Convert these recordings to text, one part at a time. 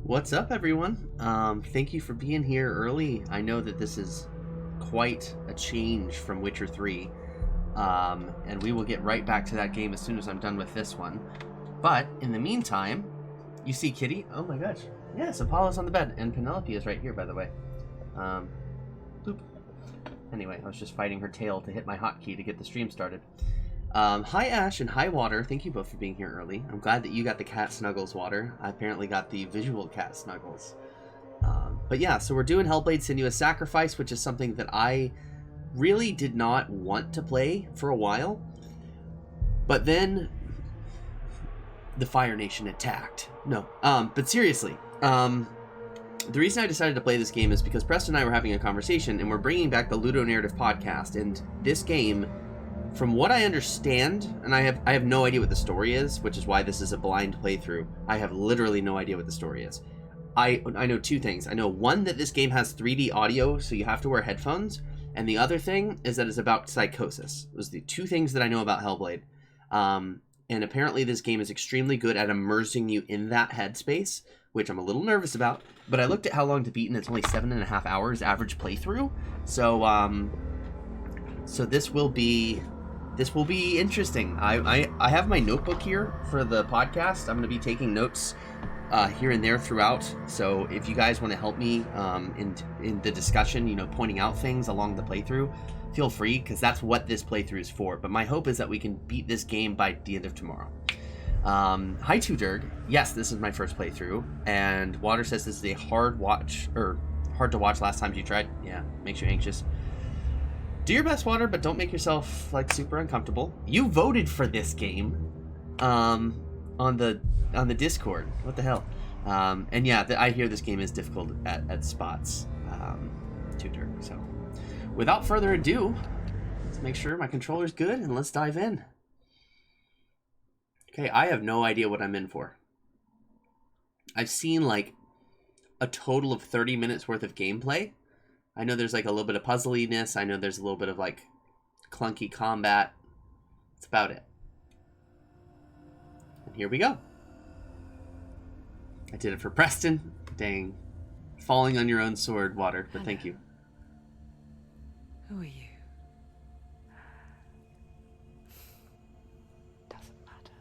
What's up, everyone? Thank you for being here early. I know that this is quite a change from Witcher 3, and we will get right back to that game as soon as I'm done with this one. But in the meantime, you see Kitty? Oh my gosh. Yes, Apollo's on the bed, and Penelope is right here, by the way. Boop. Anyway, I was just fighting her tail to hit my hotkey to get the stream started. Hi Ash and hi Water, thank you both for being here early. I'm glad that you got the cat snuggles, Water. I apparently got the visual cat snuggles. But yeah, so we're doing Hellblade Senua's Sacrifice, which is something that I really did not want to play for a while. But then the Fire Nation attacked. No, but seriously, the reason I decided to play this game is because Preston and I were having a conversation and we're bringing back the Ludo Narrative podcast, and this game, from what I understand, and I have no idea what the story is, which is why this is a blind playthrough. I have literally no idea what the story is. I know two things. I know, one, that this game has 3D audio, so you have to wear headphones, and the other thing is that it's about psychosis. Those are the two things that I know about Hellblade. And apparently this game is extremely good at immersing you in that headspace, which I'm a little nervous about. But I looked at how long to beat, and it's only 7.5 hours average playthrough. So this will be interesting. I have my notebook here for the podcast. I'm going to be taking notes here and there throughout. So if you guys want to help me in the discussion, you know, pointing out things along the playthrough, feel free, because that's what this playthrough is for. But my hope is that we can beat this game by the end of tomorrow. Hi, Tudurg. Yes, this is my first playthrough, and Water says this is a hard to watch last time you tried. Yeah, makes you anxious. Do your best, Water, but don't make yourself like super uncomfortable. You voted for this game on the Discord. What the hell? And yeah, I hear this game is difficult at spots, Tutor. So without further ado, let's make sure my controller's good and let's dive in. Okay, I have no idea what I'm in for. I've seen like a total of 30 minutes worth of gameplay. I know there's like a little bit of puzzliness. I know there's a little bit of like clunky combat. That's about it. And here we go. I did it for Preston. Dang. Falling on your own sword, Water, but thank you. Who are you? Doesn't matter.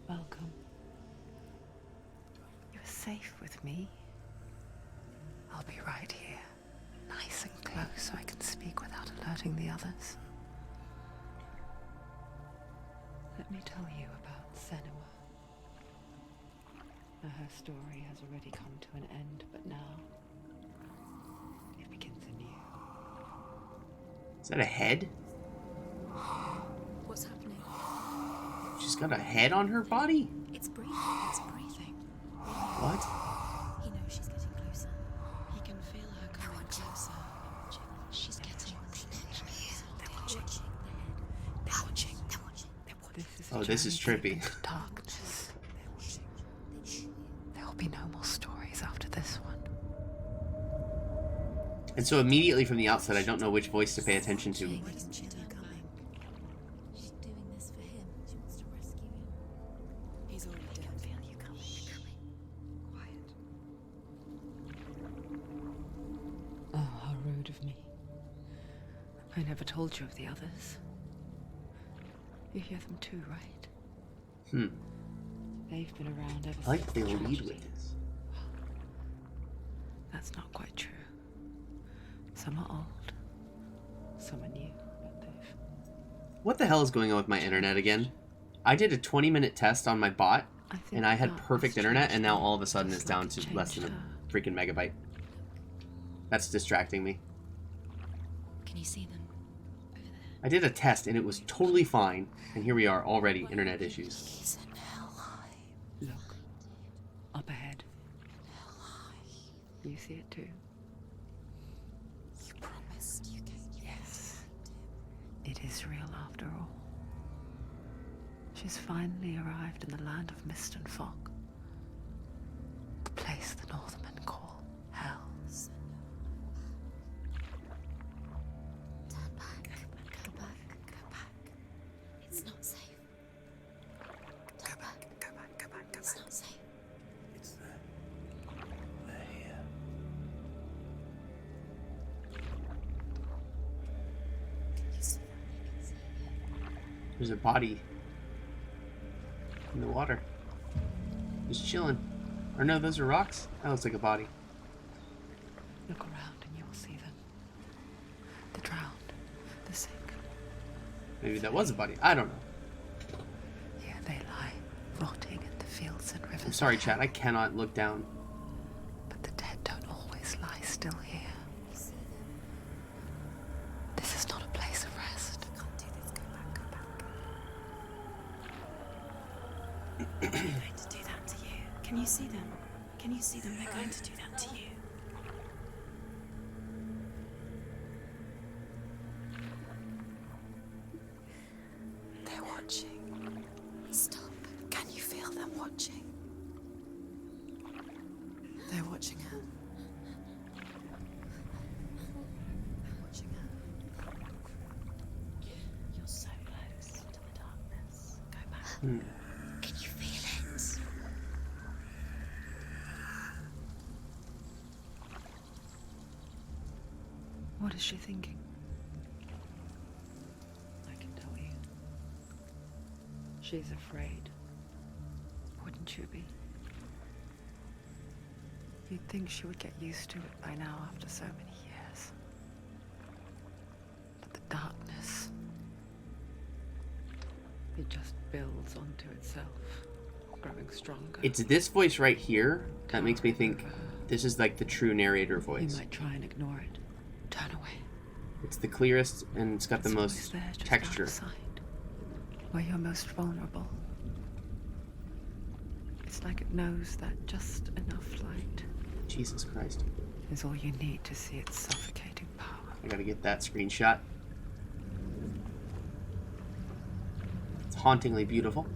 Welcome. You're safe with me. I'll be right here, nice and close, so I can speak without alerting the others. Let me tell you about Senua. Now, her story has already come to an end, but now it begins anew. Is that a head? What's happening? She's got a head on her body? It's breathing. It's breathing. What? He knows she's getting closer. He can feel her coming closer. She's getting closer. They're watching. They're watching. They're watching. This is trippy. Darkness. There will be no more stories after this one. And so immediately from the outset, I don't know which voice to pay attention to. She's doing this for him. She wants to rescue him. He's already dead. I can feel you coming. Quiet. Oh, how rude of me. I never told you of the others. You hear them too, right? They've been around ever since. I like that they the lead tragedy. with this. That's not quite true. Some are old, some are new, but they've... What the hell is going on with my internet again? I did a 20-minute test on my bot, and I had perfect internet, and now all of a sudden it's down to less than a freaking megabyte. That's distracting me. Can you see them? Over there. I did a test, and it was totally fine, and here we are, already internet issues. He's in Hellheim. Look, up ahead. You see it too? You promised you gave me. Yes. It is real after all. She's finally arrived in the land of mist and fog. The place the Northmen call Hell. Turn back. Go back. Go back. It's not safe. Turn back. Go back. Go back. Go back. It's not safe. There's a body in the water. Just chilling. Or no, those are rocks? That looks like a body. Look around and you will see them. The drowned, the sick. Maybe that was a body. I don't know. Here they lie, rotting in the fields and rivers. I'm sorry, chat. I cannot look down. But the dead don't always lie still here. This is not a place of rest. I can't do this. Go back. They're going to do that to you. Can you see them? Can you see them? They're going to do that to you. They're watching. Stop. Can you feel them watching? They're watching her. They're watching her. You're so close to the darkness. Go back. Can you feel it? What is she thinking? I can tell you. She's afraid. Wouldn't you be? You'd think she would get used to it by now after so many years. But the darkness, it just builds onto itself, growing stronger. It's this voice right here that makes me think this is like the true narrator You voice. might try and ignore it. Turn away. It's the clearest and it's got the It's always most there, just texture. outside, where you're most vulnerable. It's like it knows that just enough light Jesus Christ. is all you need to see its suffocating power. I gotta get that screenshot. It's hauntingly beautiful.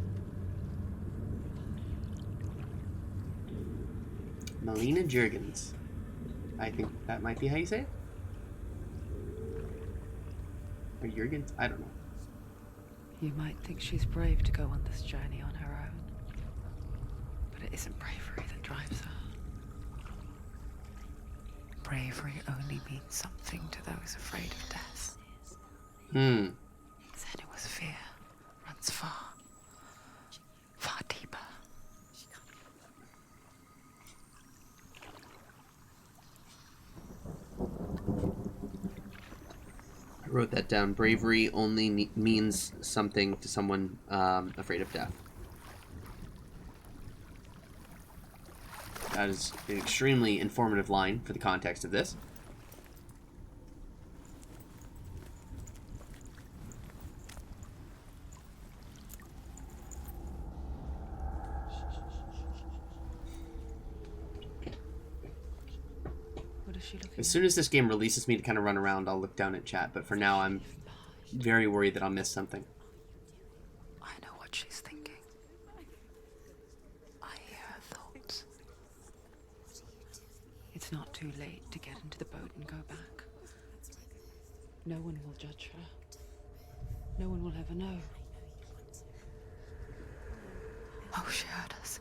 Melina Jurgens. I think that might be how you say it. Or Jurgens? I don't know. You might think she's brave to go on this journey on her own, but it isn't bravery that drives her. Bravery only means something to those afraid of death. Senua's fear runs far, far deeper. I wrote that down. Bravery only means something to someone afraid of death. That is an extremely informative line for the context of this. What is she looking As soon as this game releases me to kind of run around, I'll look down at chat. But for now, I'm very worried that I'll miss something. I know what she's thinking. I hear her thoughts. It's not too late to get into the boat and go back. No one will judge her. No one will ever know. Oh, she heard us.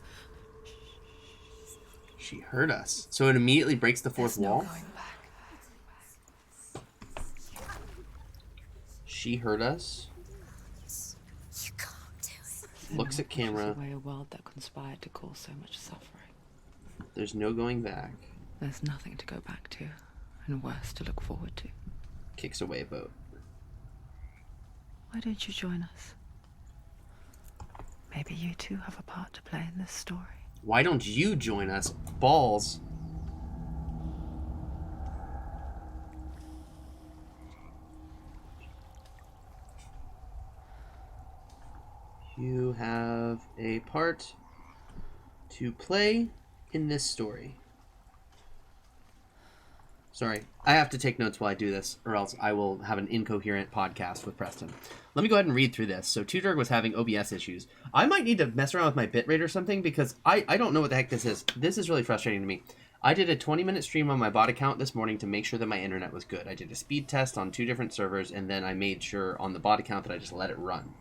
She heard us. So it immediately breaks the fourth There's no wall. going back. She heard us. You can't do it. Looks at camera. Pushes away a world that conspired to cause so much suffering. There's no going back. There's nothing to go back to, and worse to look forward to. Kicks away a boat. Why don't you join us? Maybe you too have a part to play in this story. Why don't you join us? Balls. You have a part to play in this story. Sorry, I have to take notes while I do this, or else I will have an incoherent podcast with Preston. Let me go ahead and read through this. So, Tudorg was having OBS issues. I might need to mess around with my bitrate or something, because I don't know what the heck this is. This is really frustrating to me. I did a 20-minute stream on my bot account this morning to make sure that my internet was good. I did a speed test on 2 different servers, and then I made sure on the bot account that I just let it run.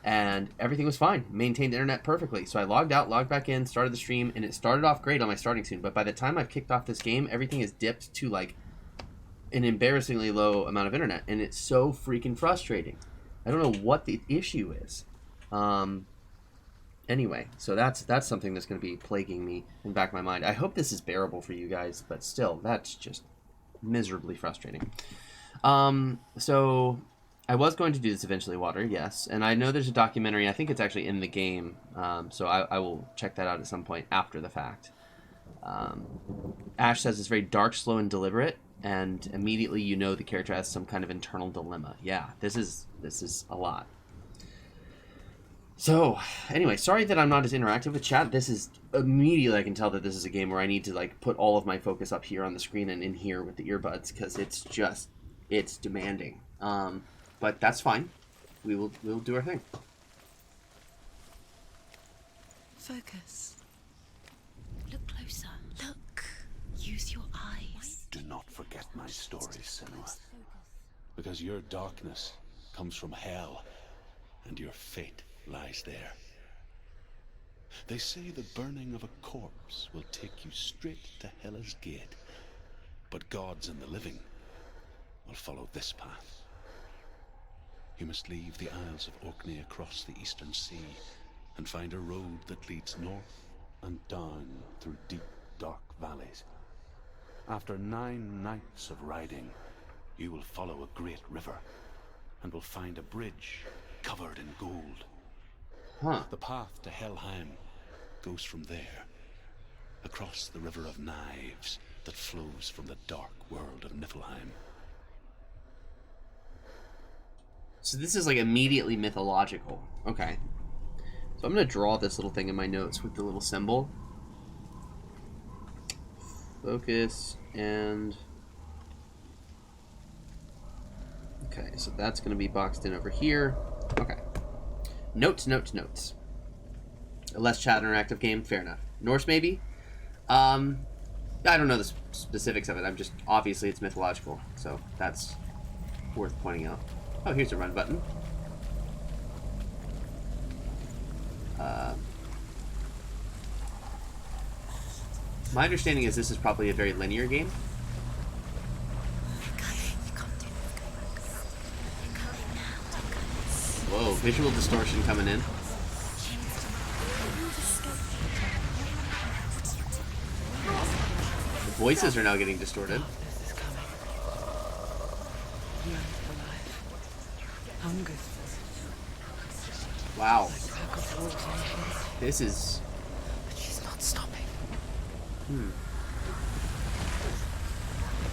And everything was fine. Maintained the internet perfectly. So I logged out, logged back in, started the stream, and it started off great on my starting screen. But by the time I've kicked off this game, everything is dipped to like an embarrassingly low amount of internet. And it's so freaking frustrating. I don't know what the issue is. Anyway, so that's something that's going to be plaguing me in the back of my mind. I hope this is bearable for you guys, but still, that's just miserably frustrating. So I was going to do this eventually, Water, yes. And I know there's a documentary. I think it's actually in the game. So I will check that out at some point after the fact. Ash says it's very dark, slow, and deliberate. And immediately you know the character has some kind of internal dilemma. Yeah, this is a lot. So, anyway, sorry that I'm not as interactive with chat. This is immediately I can tell that this is a game where I need to like put all of my focus up here on the screen and in here with the earbuds because it's demanding. But that's fine. We'll do our thing. Focus. Look closer. Look. Use your eyes. Do not forget my story, Senua. Because your darkness comes from hell, and your fate lies there. They say the burning of a corpse will take you straight to Hela's gate, but gods and the living will follow this path. You must leave the Isles of Orkney across the eastern sea and find a road that leads north and down through deep, dark valleys. After 9 nights of riding, you will follow a great river and will find a bridge covered in gold. Huh. The path to Helheim goes from there, across the river of knives that flows from the dark world of Niflheim. So this is like immediately mythological. Okay. So I'm going to draw this little thing in my notes with the little symbol. Focus and... Okay, so that's going to be boxed in over here. Okay. Notes. A less chat interactive game, fair enough. Norse maybe? I don't know the specifics of it. I'm just, obviously it's mythological, so that's worth pointing out. Oh, here's a run button. My understanding is this is probably a very linear game. Whoa, visual distortion coming in. The voices are now getting distorted. This is coming. Yearn for life. Hunger. Wow. Like pack of wolves on heat. This is... But she's not stopping.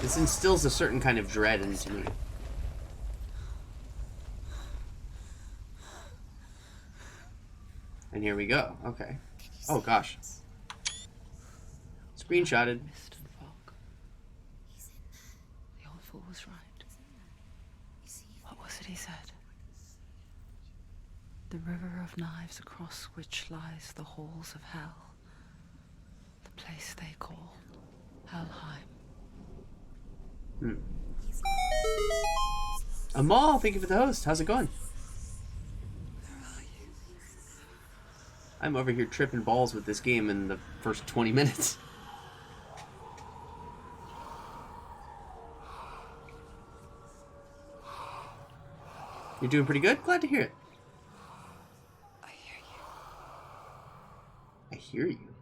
This instills a certain kind of dread into me. And here we go. Okay. Oh gosh. Screenshotted. Mist and fog. The old fool was right. What was it he said? The river of knives across which lies the halls of hell. The place they call Helheim. Amal, thank you for the host. How's it going? I'm over here tripping balls with this game in the first 20 minutes. You're doing pretty good? Glad to hear it. I hear you. I hear you.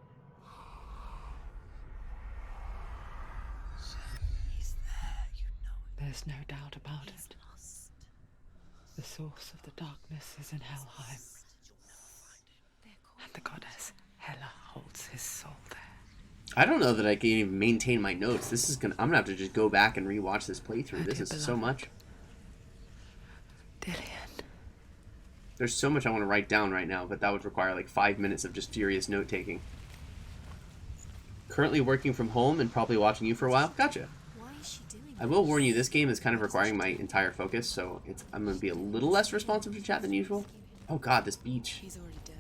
He's there, you know it. There's no doubt about it. The source of the darkness is in Helheim. And the goddess Hela holds his soul there. I don't know that I can even maintain my notes. This is gonna. I'm gonna have to just go back and rewatch this playthrough. This is so much. Dillian. There's so much I want to write down right now, but that would require like 5 minutes of just furious note taking. Currently working from home and probably watching you for a while. Gotcha. Why is she doing I will warn you, this game is kind of requiring my entire focus, so I'm going to be a little less responsive to chat than usual. Oh god, this beach. He's already dead.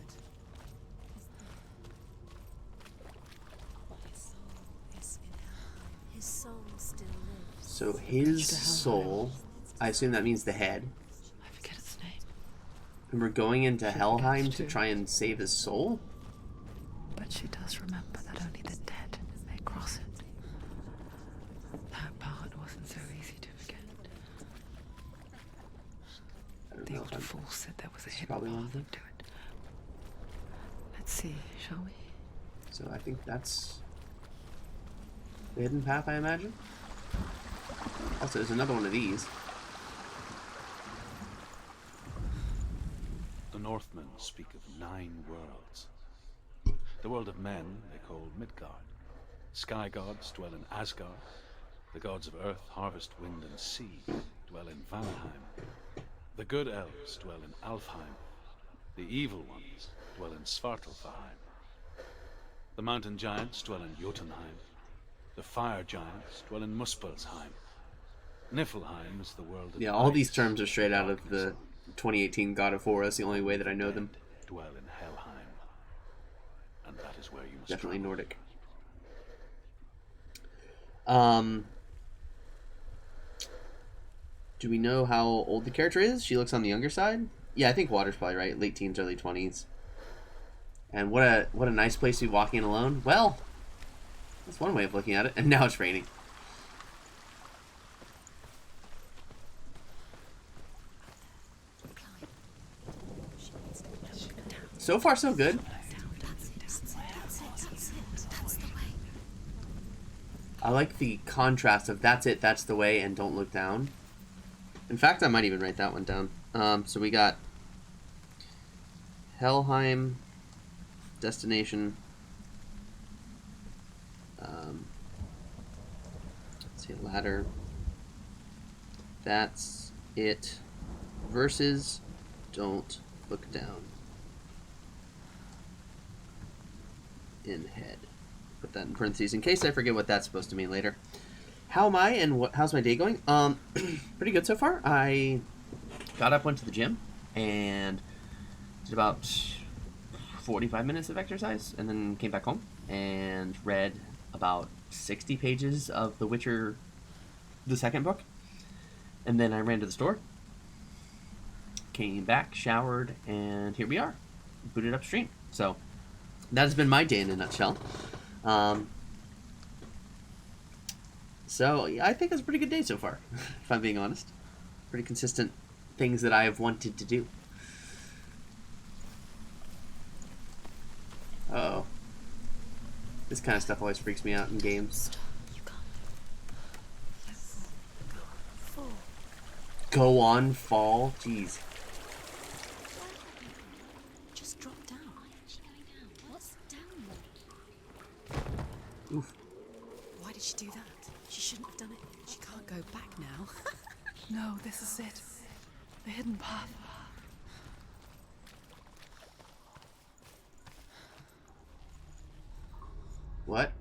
His soul still lives. So his soul, I assume that means the head. I forget its name. And we're going into Helheim to too. try and save his soul? But she does remember that only the dead may cross it. That part wasn't so easy to forget. I don't The know old if I'm... fool said there was a hidden probably one path thing. into it. Let's see, shall we? So I think that's the hidden path, I imagine. Also, there's another one of these. The Northmen speak of 9 worlds. The world of men they call Midgard. Sky gods dwell in Asgard. The gods of earth, harvest, wind, and sea dwell in Valheim. The good elves dwell in Alfheim. The evil ones dwell in Svartalfheim. The mountain giants dwell in Jotunheim. The fire giants dwell in Muspelheim. Niflheim is the world of Yeah, all these ice, terms are straight out of the 2018 God of War. That's the only way that I know them. Dwell in Helheim. And that is where you must Definitely travel. Nordic. Do we know how old the character is? She looks on the younger side. Yeah, I think Water's probably right. Late teens, early 20s. And what a nice place to be walking in alone. Well, that's one way of looking at it. And now it's raining. So far, so good. I like the contrast of that's it, that's the way, and don't look down. In fact, I might even write that one down. So we got Helheim, destination. Let's see, ladder. That's it. Versus don't look down. In head. Put that in parentheses in case I forget what that's supposed to mean later. How am I and how's my day going? Pretty good so far. I got up, went to the gym, and did about 45 minutes of exercise, and then came back home and read about 60 pages of The Witcher, the second book, and then I ran to the store, came back, showered, and here we are, booted up stream. So that has been my day in a nutshell. So yeah, I think it's a pretty good day so far, if I'm being honest. Pretty consistent things that I have wanted to do. Uh-oh. This kind of stuff always freaks me out in games. Go on, fall. Jeez. Just drop down. Why is she going down? What's down there? Oof. Why did she do that? She shouldn't have done it. She can't go back now. No, this is it. The hidden path. What?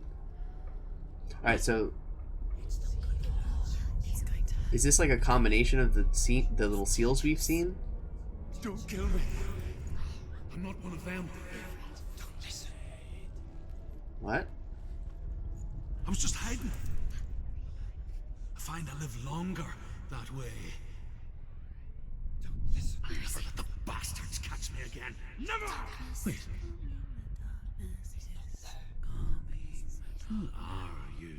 Alright, so It's going to hurt. is this like a combination of the little seals we've seen? Don't kill me. I'm not one of them. Don't listen. What? I was just hiding. I find I live longer that way. Don't listen. I'll never let the bastards catch me again. Never! Wait. Who are you?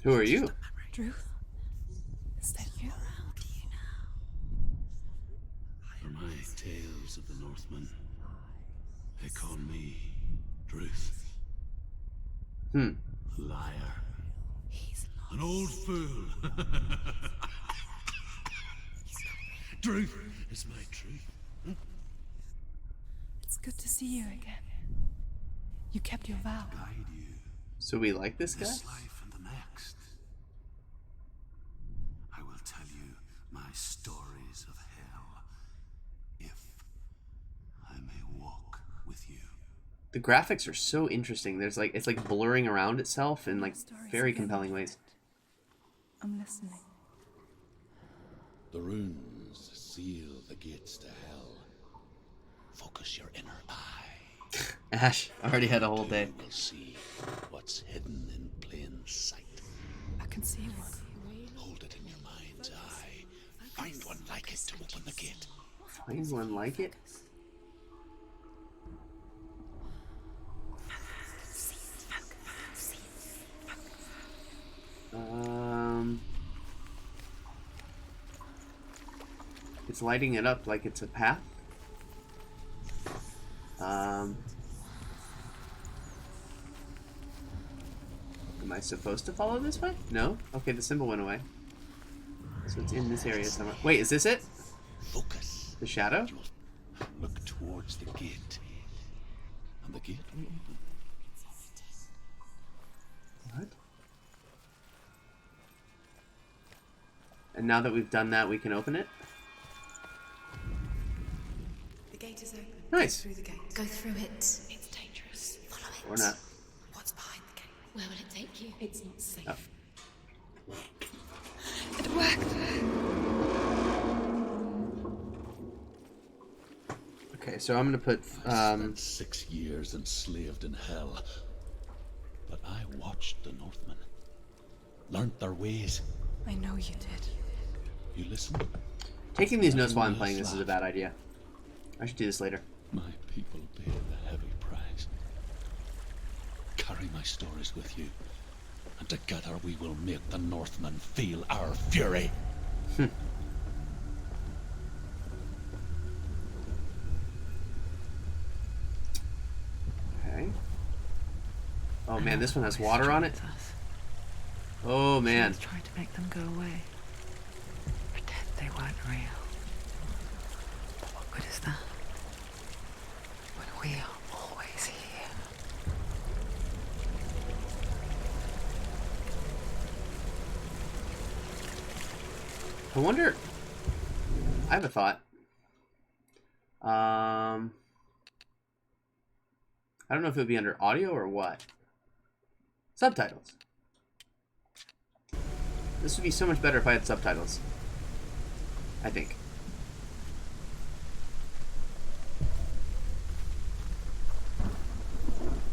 Who are you? Drew? Is that you? For my tales of the Northmen, they call me Druth. Hmm. A liar. An old fool. Druth is my truth. It's good to see you again. You kept your vow. Guide you So we like this guy? this life and the next. I will tell you my stories of hell, if I may walk with you. The graphics are so interesting. There's like, it's like blurring around itself in like Stories very again. compelling ways. I'm listening. The runes seal the gates to hell. Focus your inner eye. Ash, I already had a whole day. You will see what's hidden in plain sight. I can see one. Hold it in your mind's eye. Find one like it to open the gate. Find one like it? It's lighting it up like it's a path. Am I supposed to follow this way? No? Okay, the symbol went away. So it's in this area somewhere. Wait, is this it? Focus. The shadow? Look towards the gate. And the gate will open. What? And now that we've done that, we can open it? The gate is open. Nice. Go through the gate. Go through it. It's dangerous. Follow it. Or not. What's behind the gate? Where will it take you? It's not safe. Oh. It worked. Okay, so I'm gonna put, I spent 6 years enslaved in hell. But I watched the Northmen. Learned their ways. I know you did. You listened? taking these notes while I'm playing this is a bad idea. I should do this later. My people paid the heavy price. Carry my stories with you, and together we will make the Northmen feel our fury. Okay. Oh man, this one has water on it. Oh man. Try to make them go away. Pretend they weren't real. But what good is that? When we are always here. I wonder. I have a thought. I don't know if it would be under audio or what. Subtitles. This would be so much better if I had subtitles. I think.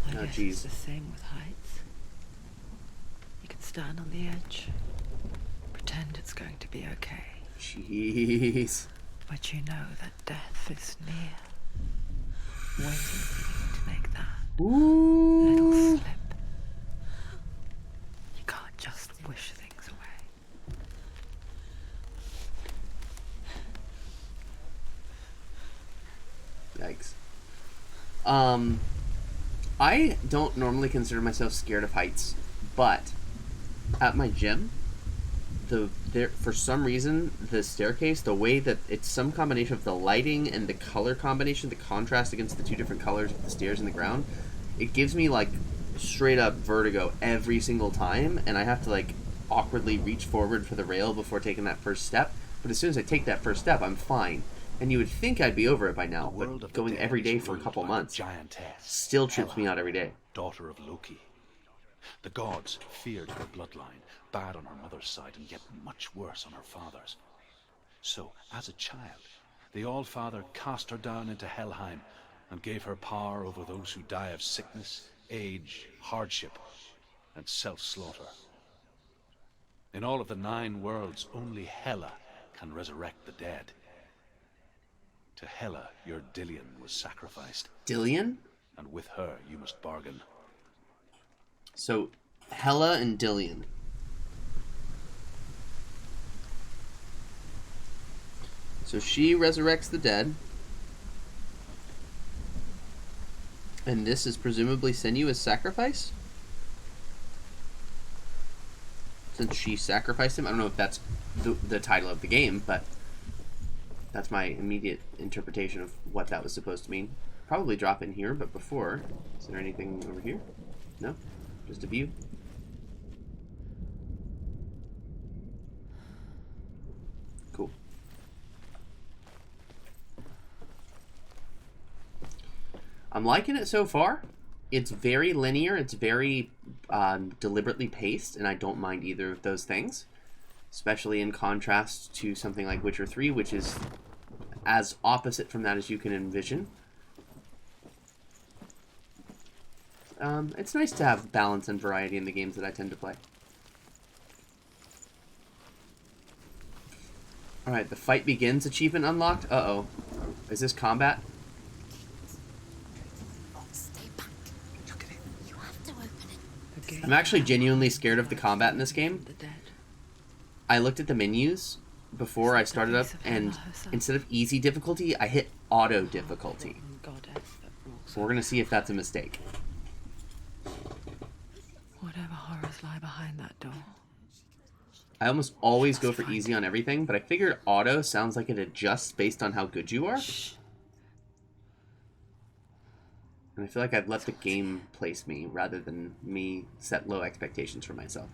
I guess it's the same with heights. You can stand on the edge, pretend it's going to be okay. Jeez. But you know that death is near, waiting for you to make that little Ooh. slip. You can't just wish things away. Yikes. I don't normally consider myself scared of heights, but at my gym, for some reason the staircase, the way that it's some combination of the lighting and the color combination, the contrast against the two different colors of the stairs and the ground, it gives me like straight up vertigo every single time, and I have to like awkwardly reach forward for the rail before taking that first step. But as soon as I take that first step, I'm fine. And you would think I'd be over it by now, but going every day for a couple months still trips me out every day. Daughter of Loki. The gods feared her bloodline, bad on her mother's side and yet much worse on her father's. So, as a child, the All-Father cast her down into Helheim and gave her power over those who die of sickness, age, hardship, and self-slaughter. In all of the 9 worlds, only Hela can resurrect the dead. To Hela, your Dillion was sacrificed. Dillion? And with her, you must bargain. So, Hela and Dillion. So she resurrects the dead. And this is presumably Senua's sacrifice? Since she sacrificed him? I don't know if that's the title of the game, but that's my immediate interpretation of what that was supposed to mean. Probably drop in here, but before, is there anything over here? No? Just a view? Cool. I'm liking it so far. It's very linear, it's very deliberately paced, and I don't mind either of those things. Especially in contrast to something like Witcher 3, which is as opposite from that as you can envision. It's nice to have balance and variety in the games that I tend to play. Alright, the fight begins. Achievement unlocked. Uh-oh. Is this combat? Stay back. Look at it. You have to open it. I'm actually genuinely scared of the combat in this game. The dead. I looked at the menus. before I started up, and instead of easy difficulty, I hit auto difficulty. So we're gonna see if that's a mistake. Whatever horrors lie behind that door. I almost always go for easy on everything, but I figured auto sounds like it adjusts based on how good you are. And I feel like I've let the game place me rather than me set low expectations for myself.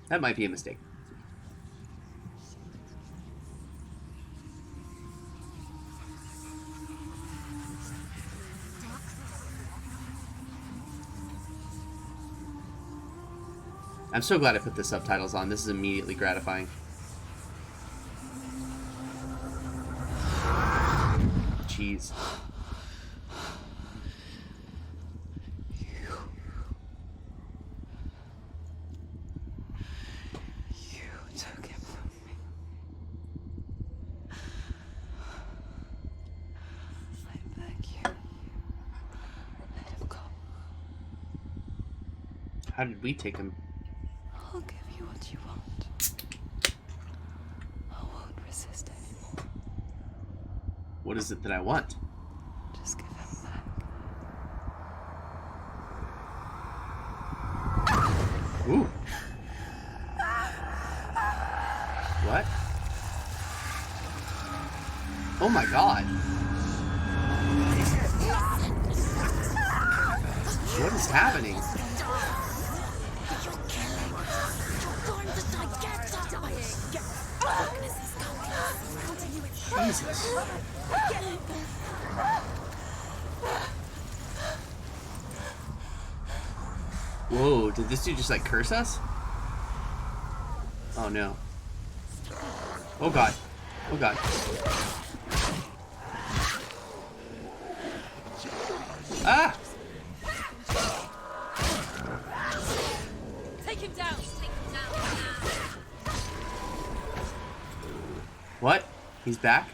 That might be a mistake. I'm so glad I put the subtitles on. This is immediately gratifying. Jeez. You took him from me. I beg you. Let him go. How did we take him? I'll give you what you want. I won't resist anymore. What is it that I want? Just give him back. Ooh. What? Oh my god. What is happening? Jesus. Whoa, did this dude just like curse us? Oh no. Oh god. Oh god. Ah! Take him down. Take him down. What? He's back?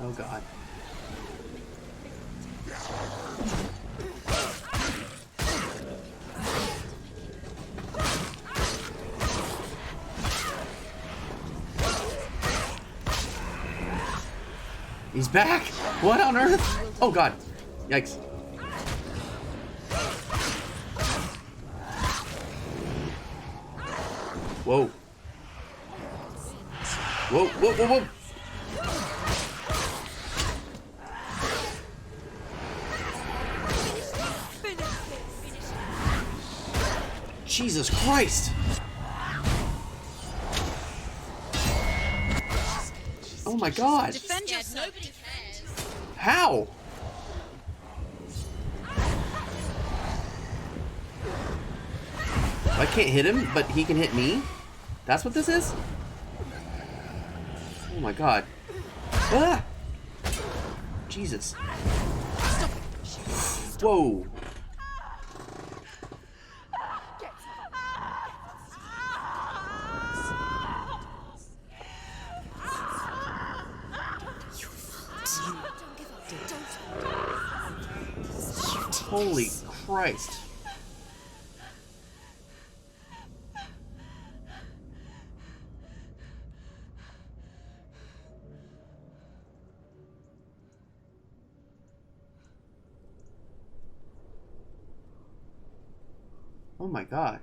Oh god. He's back! What on earth? Oh god. Yikes. Whoa. Whoa, whoa, whoa, whoa! Jesus Christ! Oh my god! Defend yourself. Nobody cares. How? I can't hit him, but he can hit me? That's what this is? Oh my god. Ah! Jesus. Whoa. Holy Christ. Oh my god.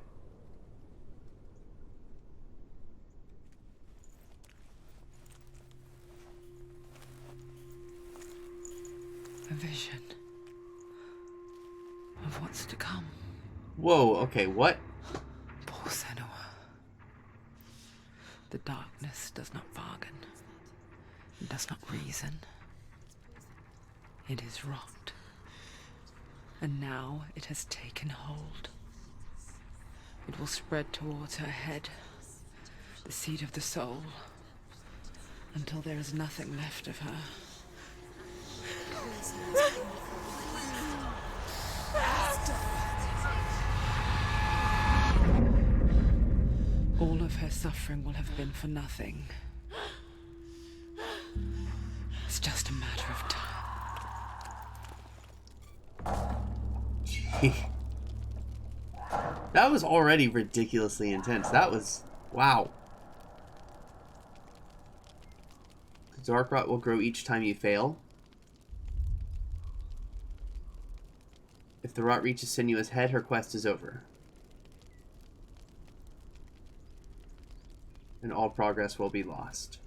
A vision of what's to come. Whoa, okay, what? Poor Senua. The darkness does not bargain. It does not reason. It is rot. And now it has taken hold. It will spread towards her head, the seat of the soul, until there is nothing left of her. All of her suffering will have been for nothing. It's just a matter of time. That was already ridiculously intense. That was Wow. The dark rot will grow each time you fail. If the rot reaches Senua's head, her quest is over. And all progress will be lost.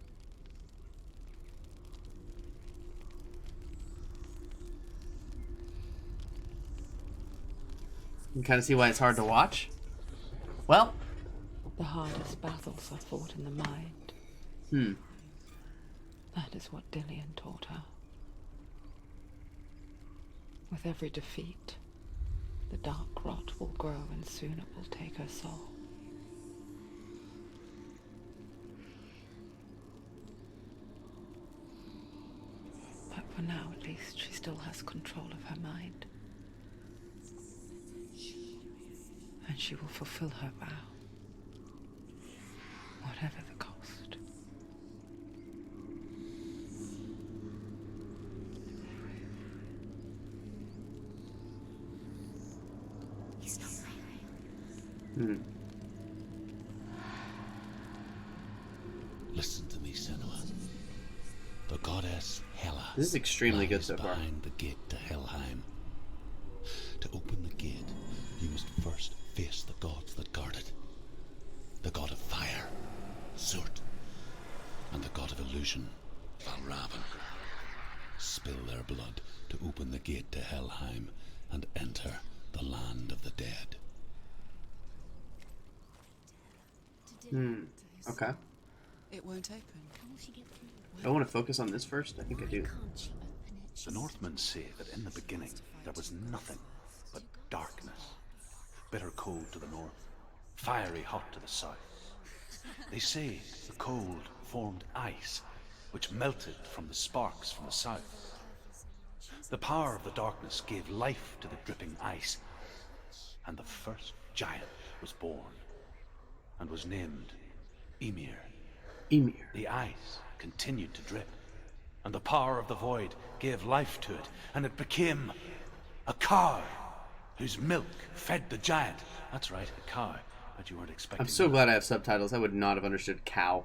You can kind of see why it's hard to watch. Well, The hardest battles are fought in the mind. That is what Dillian taught her. With every defeat, the dark rot will grow and soon it will take her soul. But for now, at least, she still has control of her mind. And she will fulfill her vow, whatever the cost. He's not right. Listen to me, Senua. The goddess Hela. this is extremely good lies so far. behind the gate to Helheim. To open the gate, you must first face the gods that guard it. The god of fire, Surt, and the god of illusion, Valravn. Spill their blood to open the gate to Helheim and enter the land of the dead. Okay. It won't open. I want to focus on this first. I think I do. The Northmen say that in the beginning there was nothing but darkness. Bitter cold to the north, fiery hot to the south. They say the cold formed ice, which melted from the sparks from the south. The power of the darkness gave life to the dripping ice, and the first giant was born, and was named Ymir. Ymir. The ice continued to drip, and the power of the void gave life to it, and it became a cow whose milk fed the giant. That's right, a cow. But you weren't expecting I'm so that. glad I have subtitles. I would not have understood cow.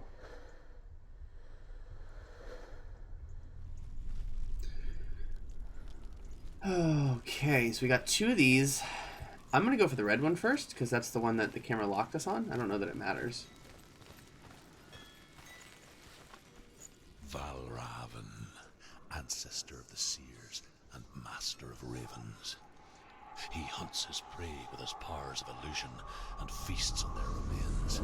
Okay, so we got two of these. I'm going to go for the red one first, because that's the one that the camera locked us on. I don't know that it matters. Valravn, ancestor of the seers and master of ravens. He hunts his prey with his powers of illusion and feasts on their remains.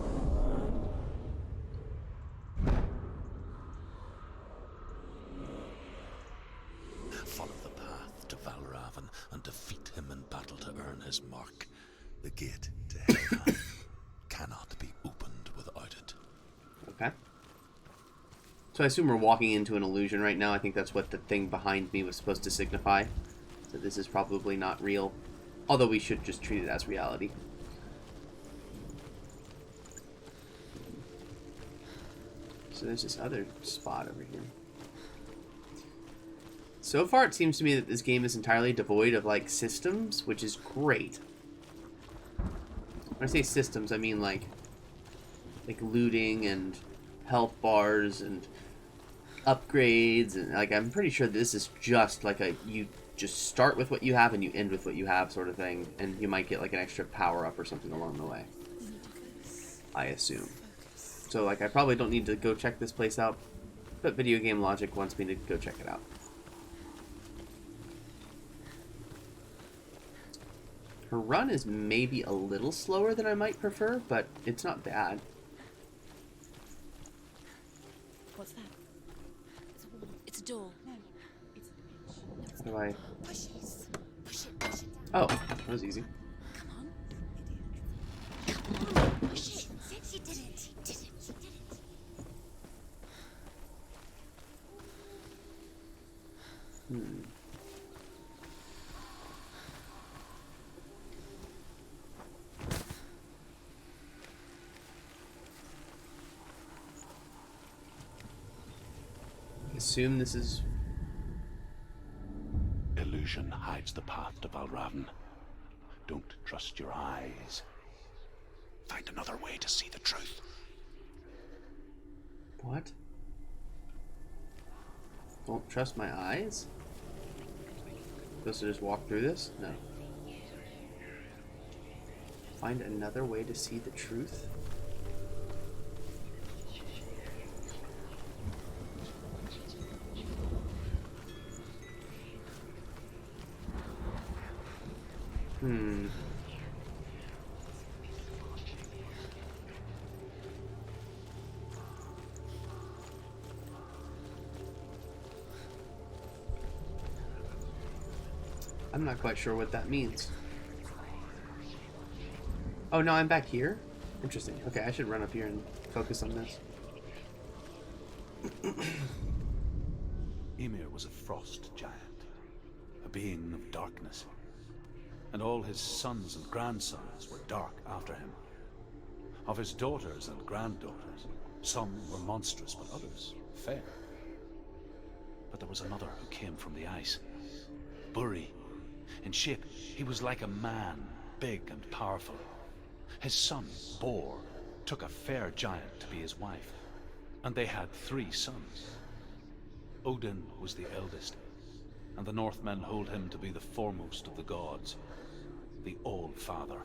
Follow the path to Valravn and defeat him in battle to earn his mark. The gate to Helheim cannot be opened without it. Okay. So I assume we're walking into an illusion right now. I think that's what the thing behind me was supposed to signify. So this is probably not real. Although we should just treat it as reality. So there's this other spot over here. So far it seems to me that this game is entirely devoid of like systems, which is great. When I say systems, I mean like looting and health bars and upgrades, and like I'm pretty sure this is just like a you just start with what you have and you end with what you have sort of thing, and you might get like an extra power up or something along the way, I assume. So like I probably don't need to go check this place out, but video game logic wants me to go check it out. Her run is maybe a little slower than I might prefer, but it's not bad. What's that? It's a wall. It's a door. No, it's How do I... push it. Push it. Push it. Oh, that was easy. Come on. Come on. Push it. You did it. You did it. You did it. I assume this is... Illusion hides the path to Valravn. Don't trust your eyes. Find another way to see the truth. What? Don't trust my eyes? Supposed to just walk through this? No. Find another way to see the truth? I'm not quite sure what that means. Oh, no, I'm back here? Interesting. Okay, I should run up here and focus on this. Ymir was a frost giant, a being of darkness. And all his sons and grandsons were dark after him. Of his daughters and granddaughters, some were monstrous, but others fair. But there was another who came from the ice. Buri. In shape, he was like a man, big and powerful. His son, Bor, took a fair giant to be his wife, and they had 3 sons. Odin was the eldest, and the Northmen hold him to be the foremost of the gods, the All-Father.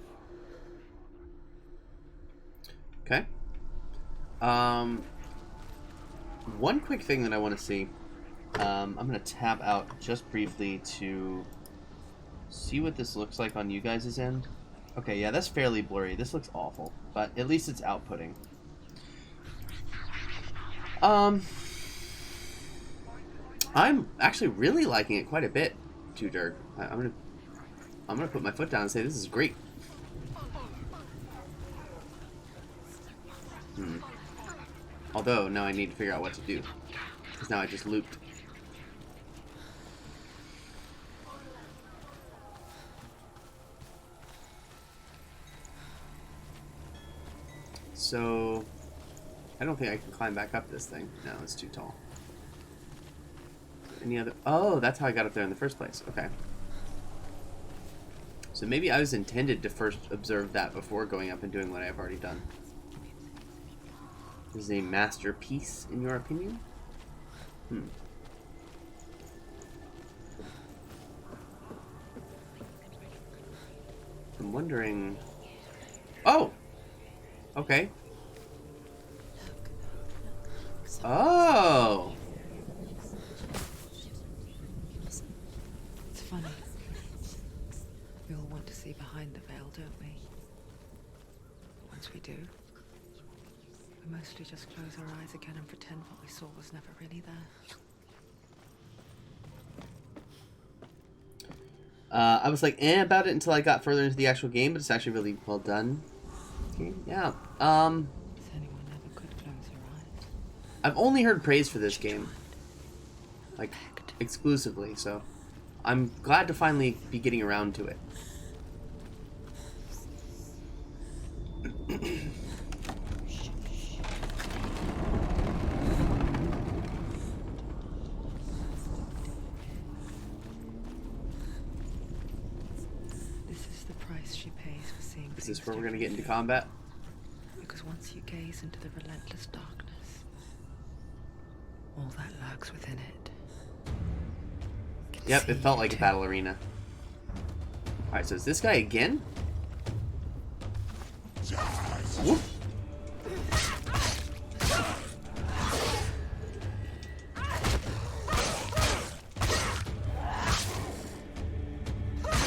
Okay. One quick thing that I want to see. I'm going to tab out just briefly to see what this looks like on you guys' end. Okay, yeah, that's fairly blurry. This looks awful, but at least it's outputting. I'm actually really liking it quite a bit, Two Dirk. I'm gonna put my foot down and say this is great. Although now I need to figure out what to do, because now I just looped. So, I don't think I can climb back up this thing. No, it's too tall. Any other... Oh, that's how I got up there in the first place. Okay. So maybe I was intended to first observe that before going up and doing what I've already done. This is a masterpiece, in your opinion? I'm wondering... Oh! Okay. Oh! It's funny. We all want to see behind the veil, don't we? Once we do, we mostly just close our eyes again and pretend what we saw was never really there. I was like, about it until I got further into the actual game, but it's actually really well done. Okay, yeah. If anyone ever could close her eyes. I've only heard praise for this game. Like, exclusively, so I'm glad to finally be getting around to it. This is the price she pays for seeing Is things this where we're gonna get into differently. combat? Because once you gaze into the relentless darkness, all that lurks within it. can Yep, see it felt you like a too. battle arena. Alright, so is this guy again? Whoop.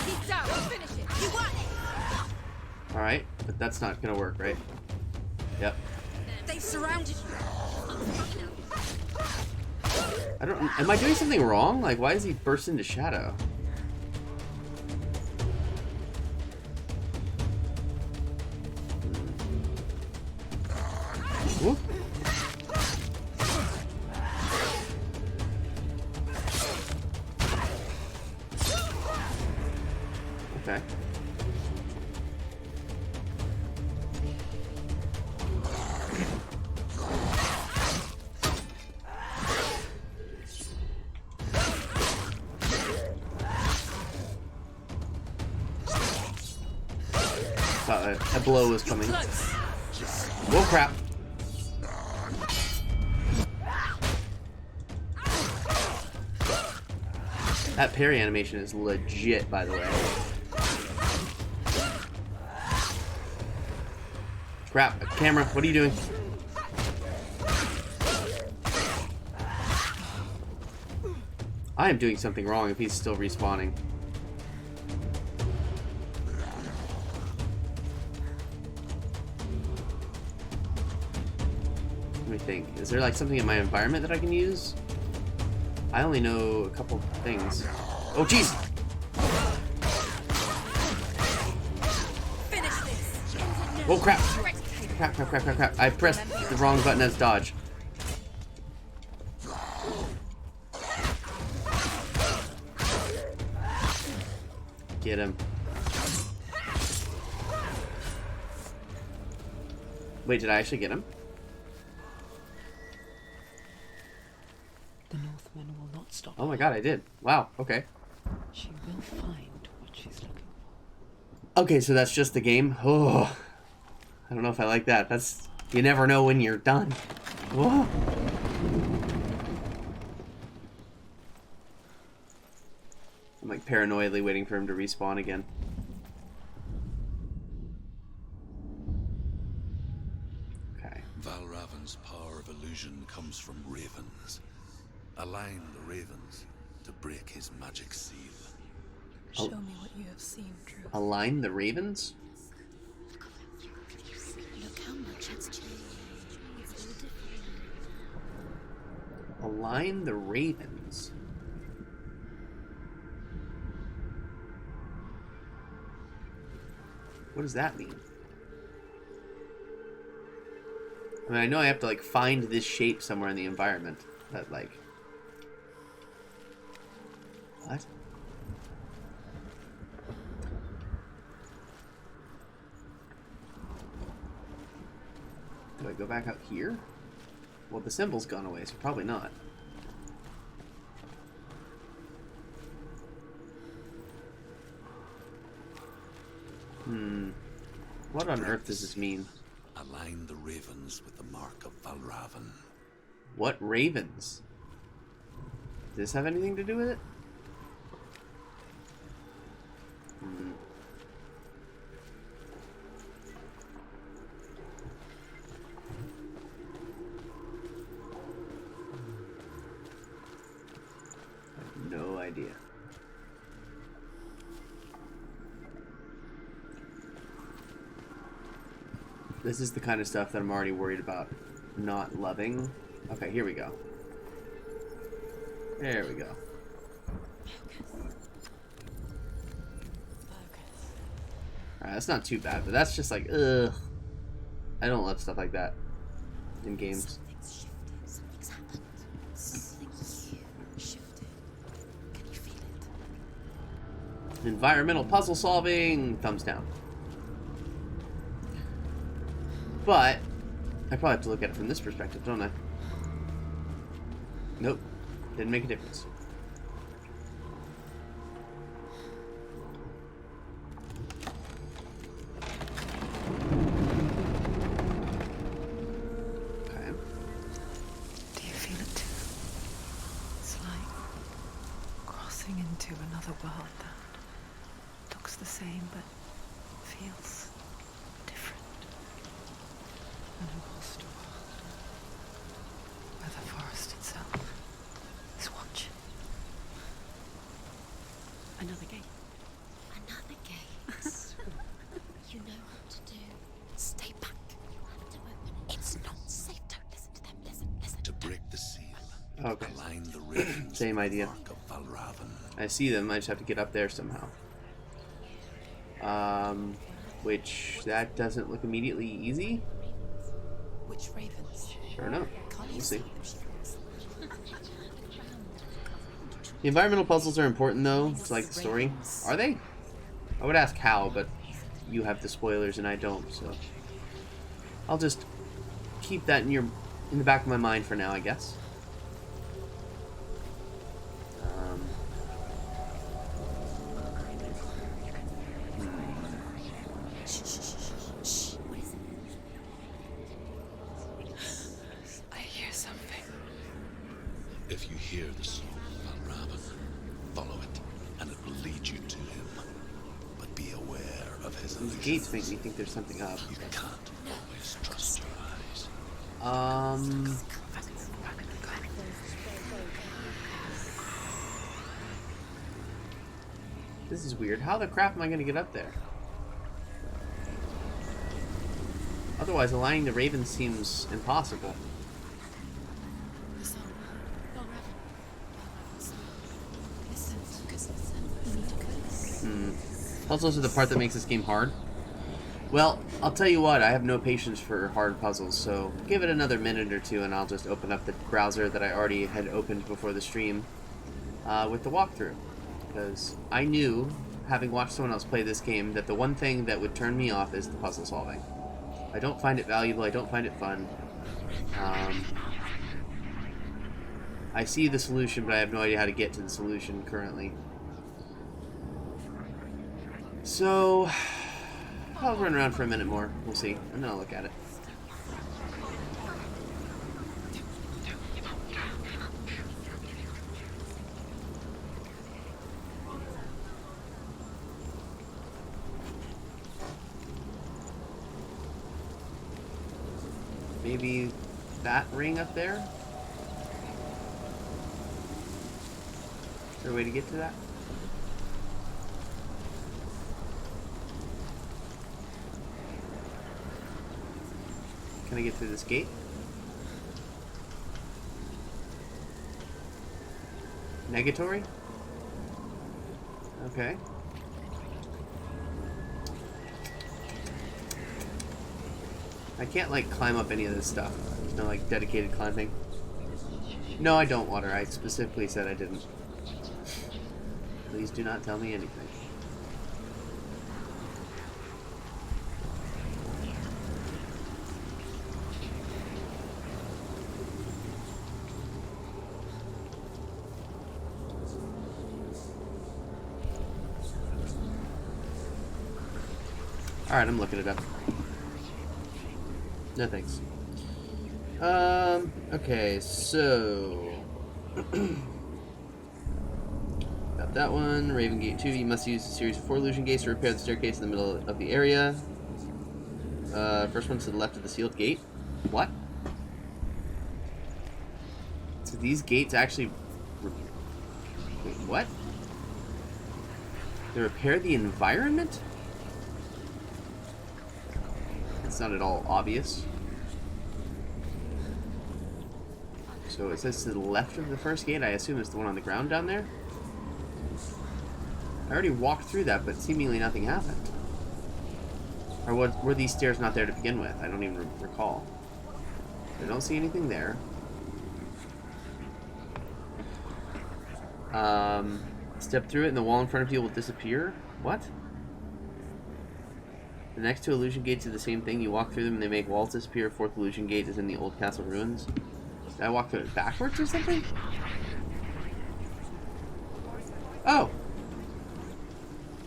He's down. Finish it. You want it. Alright, but that's not gonna work, right? Yep. They've surrounded you. I don't... Am I doing something wrong? Like, why does he burst into shadow? Whoop. Okay. Thought a blow was coming. Close. Whoa, crap. That parry animation is legit, by the way. Crap, camera, what are you doing? I am doing something wrong if he's still respawning. Let me think. Is there like something in my environment that I can use? I only know a couple things. Oh, jeez! Oh, crap! Crap. I pressed the wrong button as dodge. Get him. Wait, did I actually get him? The Northmen will not stop. Oh my god, I did. Wow, okay. She will find what she's looking for. Okay, so that's just the game? Oh, I don't know if I like that. That's... You never know when you're done. Whoa. I'm like paranoidly waiting for him to respawn again. Okay. Valravan's power of illusion comes from ravens. Align the ravens to break his magic seal. Show me what you have seen, Drew. Align the ravens? Look how much it's changed. It's all different. Align the ravens. What does that mean? I mean, I know I have to, like, find this shape somewhere in the environment. But, like... What? Do I go back out here? Well, the symbol's gone away, so probably not. What on earth does this mean? Align the ravens with the mark of Valravan. What ravens? Does this have anything to do with it? I have no idea. This is the kind of stuff that I'm already worried about not loving. Okay, here we go. There we go. Alright, that's not too bad, but that's just like, ugh. I don't love stuff like that in games. Something's shifted. Something's happened. Something huge shifted. Can you feel it? Environmental puzzle solving! Thumbs down. But, I probably have to look at it from this perspective, don't I? Nope. Didn't make a difference. Okay. Do you feel it too? It's like crossing into another world that looks the same but feels different. An imposter world where the forest itself is watching. Another gate. Another gate. You know what to do. Stay back. You have to open it. It's not safe. Don't listen to them. Listen. To break the seal. Okay. Align the ravens Same with idea. the mark of Valravan. I see them, I just have to get up there somehow. Which, that doesn't look immediately easy. Which ravens? I don't know. Can't We'll you see. them? The environmental puzzles are important, though, to like the story. Are they? I would ask how, but you have the spoilers and I don't, so I'll just keep that in the back of my mind for now, I guess. Shh. What is it? I hear something. If you hear the song of Valravan, follow it. Be aware of his These illusions. gates make me think there's something up. You can't always trust your eyes. This is weird. How the crap am I going to get up there? Otherwise, aligning the ravens seems impossible. Listen. Oh, Raven. Listen, focus. You need to focus. Puzzles are the part that makes this game hard. Well, I'll tell you what, I have no patience for hard puzzles, so give it another minute or two and I'll just open up the browser that I already had opened before the stream with the walkthrough. Because I knew, having watched someone else play this game, that the one thing that would turn me off is the puzzle solving. I don't find it valuable, I don't find it fun. I see the solution, but I have no idea how to get to the solution currently. So, I'll run around for a minute more, we'll see, and then I'll look at it. Maybe that ring up there? Is there a way to get to that? Can I get through this gate? Negatory? Okay. I can't, like, climb up any of this stuff. There's no, like, dedicated climbing. No, I don't, Water. I specifically said I didn't. Please do not tell me anything. Alright, I'm looking it up. No thanks. Okay, so... got that one. Raven Gate 2, you must use a series of 4 illusion gates to repair the staircase in the middle of the area. First one's to the left of the sealed gate. What? So these gates actually... Wait, what? They repair the environment? It's not at all obvious. So it says to the left of the first gate. I assume it's the one on the ground down there. I already walked through that, but seemingly nothing happened. Or what, were these stairs not there to begin with? I don't even recall. I don't see anything there. Step through it and the wall in front of you will disappear? What? The next 2 illusion gates are the same thing. You walk through them and they make walls disappear. 4th illusion gate is in the old castle ruins. Did I walk through it backwards or something? Oh!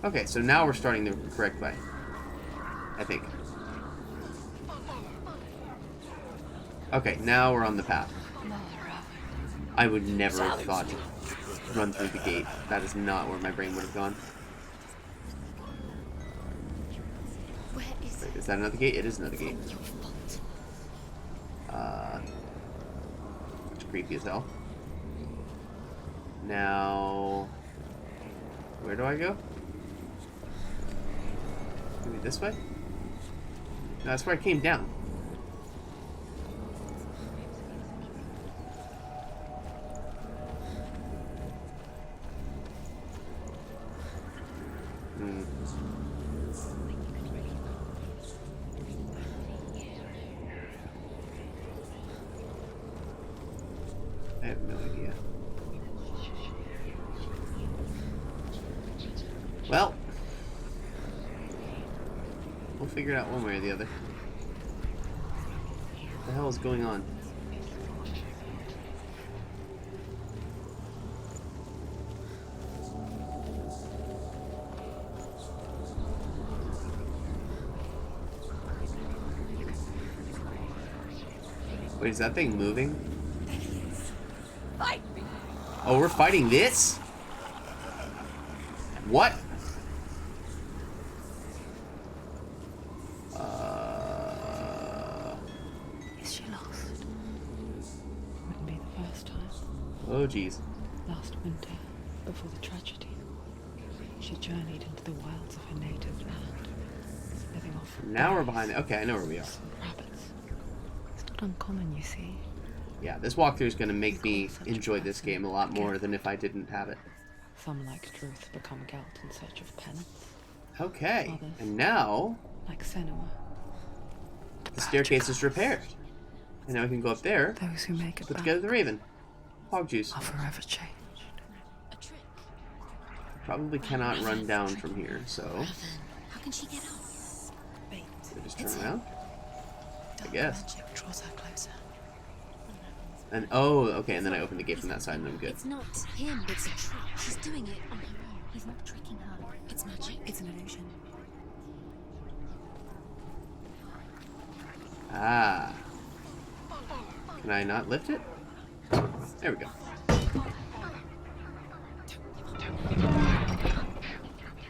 Okay, so now we're starting the correct way. I think. Okay, now we're on the path. I would never have thought to run through the gate. That is not where my brain would have gone. Where is Wait, is that another gate? It is another gate. your fault? It's creepy as hell. Now, where do I go? Maybe this way? No, that's where I came down. I have no idea. Well, we'll figure it out one way or the other. What the hell is going on? Wait, is that thing moving? Fight me! Oh, we're fighting this? What? geez. Last winter, before the tragedy, she journeyed into the wilds of her native land, living off Now we're behind it. Okay, I know where we are. rabbits. It's not uncommon, you see. Yeah, this walkthrough is going to make me enjoy this game a lot more than if I didn't have it. Some, like Druth, become Gelt in search of penance. Okay, Others, and now like Senua, the staircase is repaired. And now we can go up there, those who make it put back together the raven. Hog juice. are forever changed. A trick. Probably cannot run down from here, so How can she get up? Bait. we just turn around. I guess. Magic draws her closer. And oh, okay, and then I open the gate from that side and I'm good. It's not him, it's a trick. She's doing it on her own. He's not tricking her. It's magic. It's an illusion. Ah. Can I not lift it? There we go.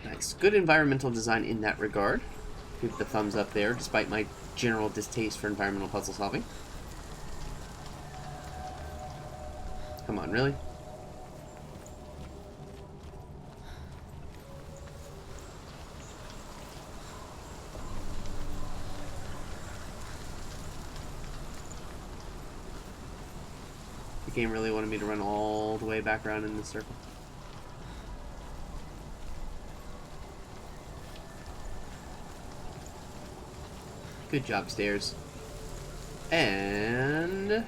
Nice. Good environmental design in that regard. Give the thumbs up there, despite my general distaste for environmental puzzle solving. Come on, really? The game really wanted me to run all the way back around in this circle. Good job, stairs. And...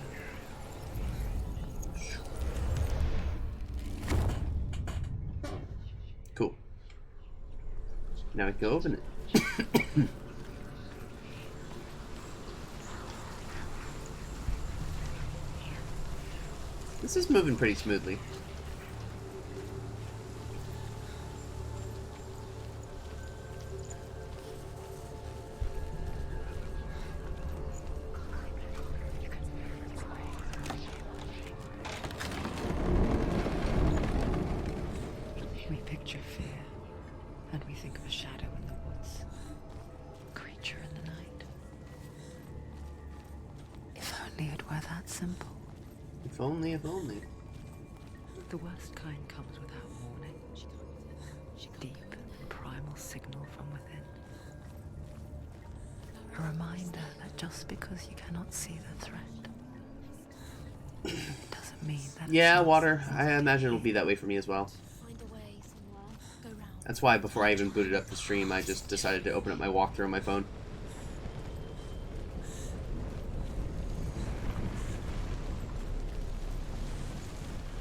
cool. Now we can go open it. This is moving pretty smoothly. We picture fear, and we think of a shadow in the woods, a creature in the night. If only it were that simple. If only, if only. The worst kind comes without warning. Deep and primal signal from within. A reminder that just because you cannot see the threat doesn't mean that Yeah, water. I imagine it'll be that way for me as well. Find a way, Senua. Go round. That's why before I even booted up the stream, I just decided to open up my walkthrough on my phone.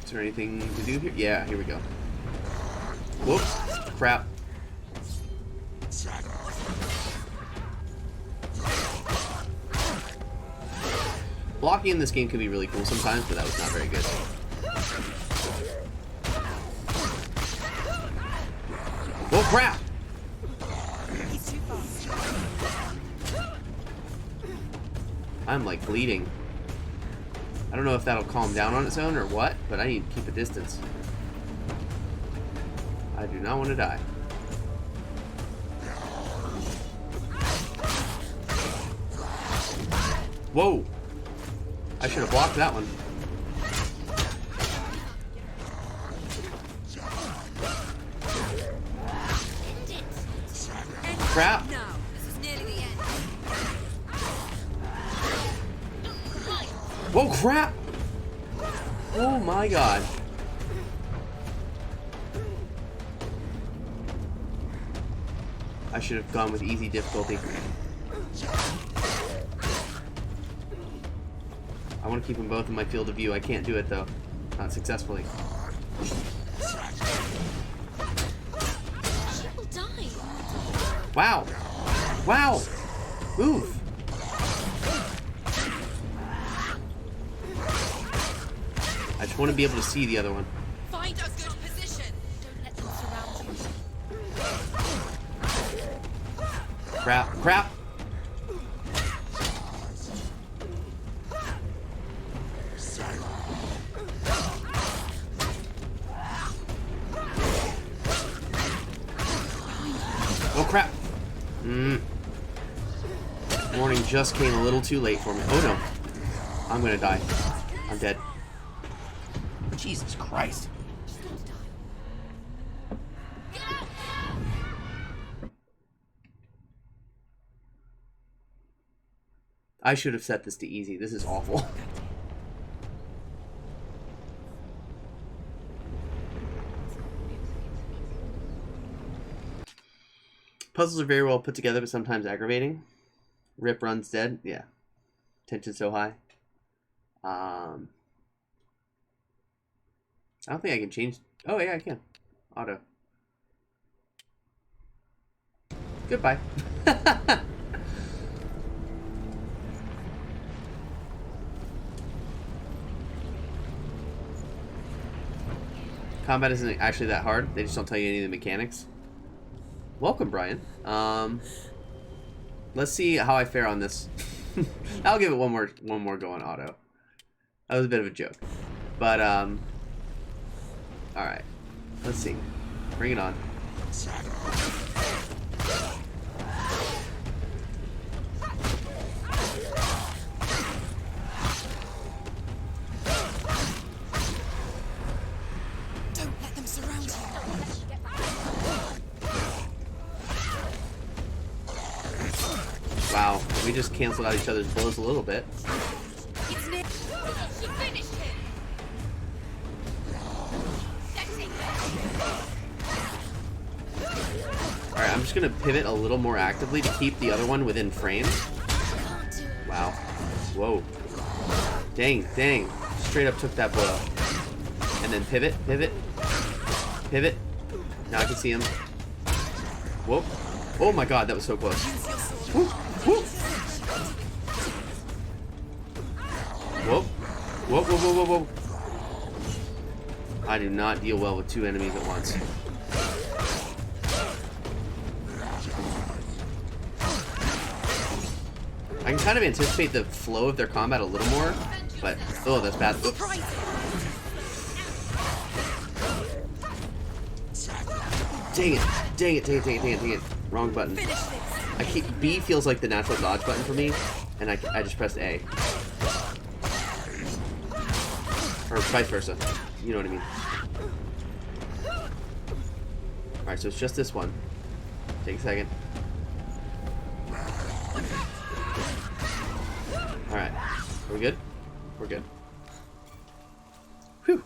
Is there anything to do here? Yeah, here we go. Whoops. Crap. Blocking in this game can be really cool sometimes, but that was not very good. Oh crap! I'm like bleeding. I don't know if that'll calm down on its own or what, but I need to keep a distance. I do not want to die. Whoa! I should have blocked that one. Crap! No, this is nearly the end. Whoa, crap! Oh my god. I should have gone with easy difficulty. I want to keep them both in my field of view. I can't do it though. Not successfully. She will die. Wow! Wow! Move! I just want to be able to see the other one. Find a good position. Don't let them surround you. Crap! Crap! Oh crap! Warning just came a little too late for me. Oh no. I'm gonna die. I'm dead. Jesus Christ. I should have set this to easy. This is awful. Puzzles are very well put together, but sometimes aggravating. Rip runs dead. Yeah. Tension so high. I don't think I can change. Oh, yeah, I can. Auto. Goodbye. Combat isn't actually that hard. They just don't tell you any of the mechanics. Welcome, Brian. Let's see how I fare on this. I'll give it one more go on auto. That was a bit of a joke. But, alright. Let's see. Bring it on. Don't let them surround you. Wow, we just canceled out each other's blows a little bit. It's near. You finished him. Alright, I'm just gonna pivot a little more actively to keep the other one within frame. Wow. Whoa. Dang, dang. Straight up took that blow. And then pivot, pivot, pivot. Now I can see him. Whoa. Oh my god, that was so close. Woo, woo. Whoa. Whoa, whoa, whoa, whoa, whoa. I do not deal well with two enemies at once. I can kind of anticipate the flow of their combat a little more, but oh, that's bad. Oops. Dang it! Dang it! Dang it! Dang it! Dang it! Dang it! Wrong button. I keep B feels like the natural dodge button for me, and I just pressed A, or vice versa. You know what I mean? All right, so it's just this one. Take a second. Alright. Are we good? We're good. Whew.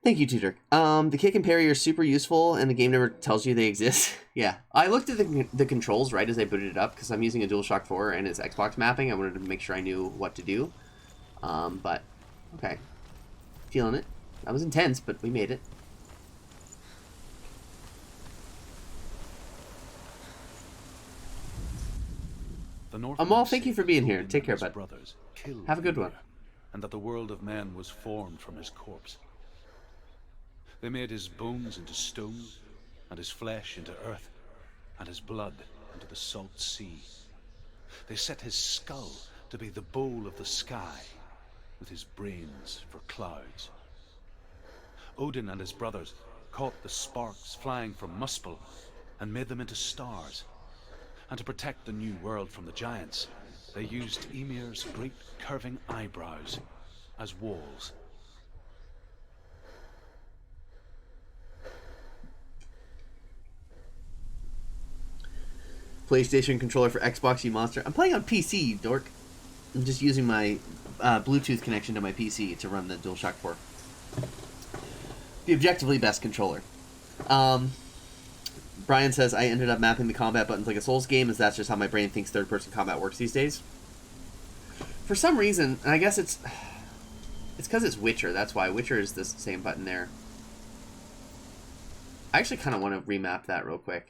Thank you, Tutor. The kick and parry are super useful, and the game never tells you they exist. Yeah. I looked at the controls right as I booted it up, because I'm using a DualShock 4 and it's Xbox mapping. I wanted to make sure I knew what to do. But, okay. Feeling it. That was intense, but we made it. Amal, thank you for being here. Take care, bud. Have a good one. And that the world of men was formed from his corpse. They made his bones into stone, and his flesh into earth, and his blood into the salt sea. They set his skull to be the bowl of the sky, with his brains for clouds. Odin and his brothers caught the sparks flying from Muspel and made them into stars. And to protect the new world from the giants, they used Ymir's great curving eyebrows as walls. PlayStation controller for Xbox, you monster. I'm playing on PC, you dork. I'm just using my Bluetooth connection to my PC to run the DualShock 4. The objectively best controller. Brian says, I ended up mapping the combat buttons like a Souls game, as that's just how my brain thinks third-person combat works these days. For some reason, and I guess it's because it's Witcher, that's why. Witcher is the same button there. I actually kind of want to remap that real quick.